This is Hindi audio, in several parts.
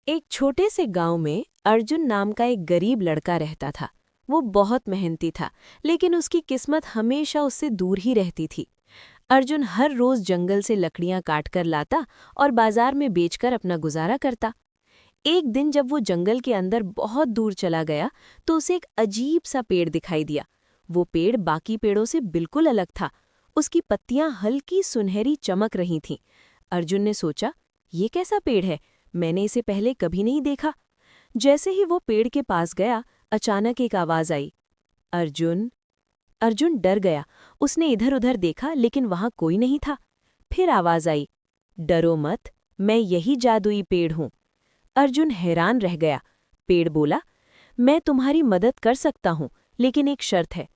एक छोटे से गांव में अर्जुन नाम का एक गरीब लड़का रहता था। वो बहुत मेहनती था, लेकिन उसकी किस्मत हमेशा उससे दूर ही रहती थी। अर्जुन हर रोज जंगल से लकड़ियां काटकर लाता और बाजार में बेचकर अपना गुजारा करता। एक दिन जब वो जंगल के अंदर बहुत दूर चला गया तो उसे एक अजीब सा पेड़ दिखाई दिया। वो पेड़ बाकी पेड़ों से बिल्कुल अलग था। उसकी पत्तियां हल्की सुनहरी चमक रही थीं। अर्जुन ने सोचा, ये कैसा पेड़ है? मैंने इसे पहले कभी नहीं देखा। जैसे ही वो पेड़ के पास गया, अचानक एक आवाज आई, अर्जुन। अर्जुन डर गया। उसने इधर उधर देखा, लेकिन वहां कोई नहीं था। फिर आवाज आई, डरो मत, मैं यही जादुई पेड़ हूं। अर्जुन हैरान रह गया। पेड़ बोला, मैं तुम्हारी मदद कर सकता हूं, लेकिन एक शर्त है।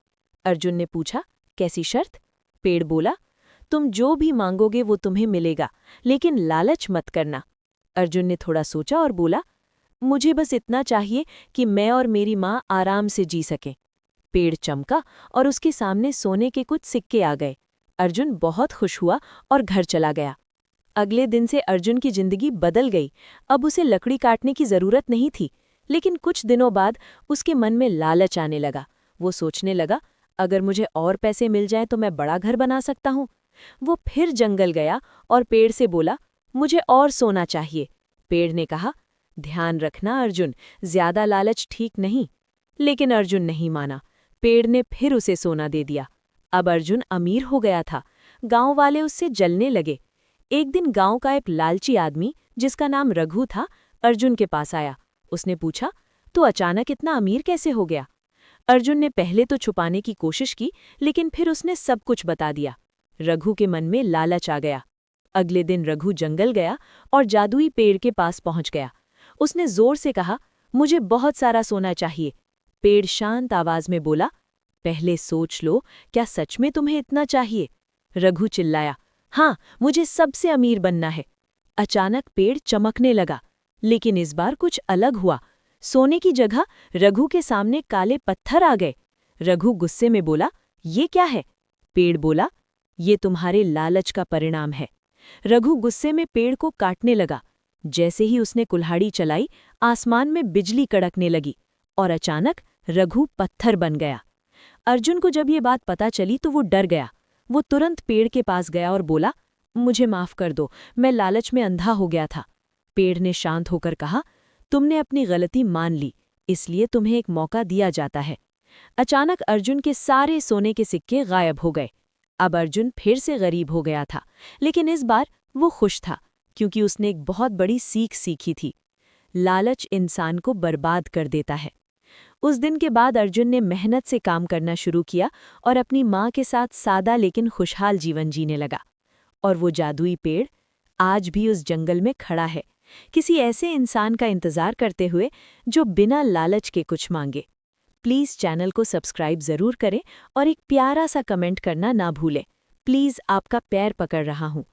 अर्जुन ने पूछा, कैसी शर्त? पेड़ बोला, तुम जो भी मांगोगे वो तुम्हें मिलेगा, लेकिन लालच मत करना। अर्जुन ने थोड़ा सोचा और बोला, मुझे बस इतना चाहिए कि मैं और मेरी माँ आराम से जी सकें। पेड़ चमका और उसके सामने सोने के कुछ सिक्के आ गए। अर्जुन बहुत खुश हुआ और घर चला गया। अगले दिन से अर्जुन की जिंदगी बदल गई। अब उसे लकड़ी काटने की जरूरत नहीं थी। लेकिन कुछ दिनों बाद उसके मन में लालच आने लगा। वो सोचने लगा, अगर मुझे और पैसे मिल जाएं तो मैं बड़ा घर बना सकता हूँ। वो फिर जंगल गया और पेड़ से बोला, मुझे और सोना चाहिए। पेड़ ने कहा, ध्यान रखना अर्जुन, ज्यादा लालच ठीक नहीं। लेकिन अर्जुन नहीं माना। पेड़ ने फिर उसे सोना दे दिया। अब अर्जुन अमीर हो गया था। गांव वाले उससे जलने लगे। एक दिन गांव का एक लालची आदमी, जिसका नाम रघु था, अर्जुन के पास आया। उसने पूछा, तू अचानक इतना अमीर कैसे हो गया? अर्जुन ने पहले तो छुपाने की कोशिश की, लेकिन फिर उसने सब कुछ बता दिया। रघु के मन में लालच आ गया। अगले दिन रघु जंगल गया और जादुई पेड़ के पास पहुंच गया। उसने जोर से कहा, मुझे बहुत सारा सोना चाहिए। पेड़ शांत आवाज में बोला, पहले सोच लो, क्या सच में तुम्हें इतना चाहिए? रघु चिल्लाया, हाँ, मुझे सबसे अमीर बनना है। अचानक पेड़ चमकने लगा, लेकिन इस बार कुछ अलग हुआ। सोने की जगह रघु के सामने काले पत्थर आ गए। रघु गुस्से में बोला, ये क्या है? पेड़ बोला, ये तुम्हारे लालच का परिणाम है। रघु गुस्से में पेड़ को काटने लगा। जैसे ही उसने कुल्हाड़ी चलाई, आसमान में बिजली कड़कने लगी और अचानक रघु पत्थर बन गया। अर्जुन को जब ये बात पता चली तो वो डर गया। वो तुरंत पेड़ के पास गया और बोला, मुझे माफ कर दो, मैं लालच में अंधा हो गया था। पेड़ ने शांत होकर कहा, तुमने अपनी गलती मान ली, इसलिए तुम्हें एक मौका दिया जाता है। अचानक अर्जुन के सारे सोने के सिक्के गायब हो गए। अब अर्जुन फिर से गरीब हो गया था, लेकिन इस बार वो खुश था, क्योंकि उसने एक बहुत बड़ी सीख सीखी थी। लालच इंसान को बर्बाद कर देता है। उस दिन के बाद अर्जुन ने मेहनत से काम करना शुरू किया और अपनी माँ के साथ सादा लेकिन खुशहाल जीवन जीने लगा। और वो जादुई पेड़ आज भी उस जंगल में खड़ा है, किसी ऐसे इंसान का इंतजार करते हुए जो बिना लालच के कुछ मांगे। प्लीज़ चैनल को सब्सक्राइब ज़रूर करें और एक प्यारा सा कमेंट करना ना भूलें। प्लीज़, आपका पैर पकड़ रहा हूँ।